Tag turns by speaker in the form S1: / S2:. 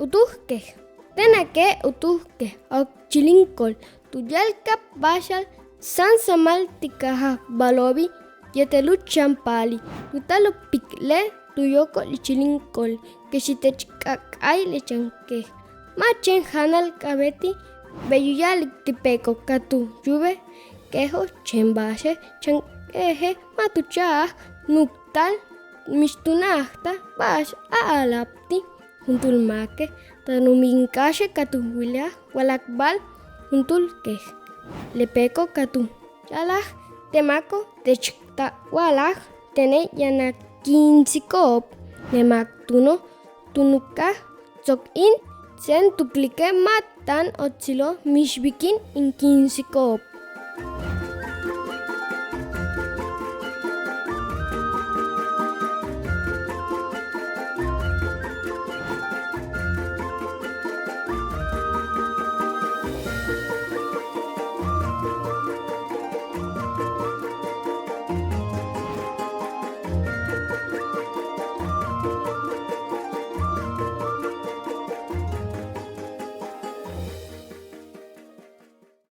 S1: utuhkej. Tenake utuhkej ok chilinkol tuyalkap baxal san samaltikajaj balobi yeteluchan pali tutalupikle tuyoko lichilinkol kexitechkak'ay lechankej machen hanal kabeti beyuyalik tipeko katu yuve kejo chenbaxe chankeje matuchaj nuktal mixtunajta bax aalapti juntulmake tanuminkashe katu wilia walakbal juntulkej lepeko katu yalaj temako techta walaj tene yana 15 koop nemak tuno tunukaj tzokin sen tuklike matan otzilo mixbikin in 15 koop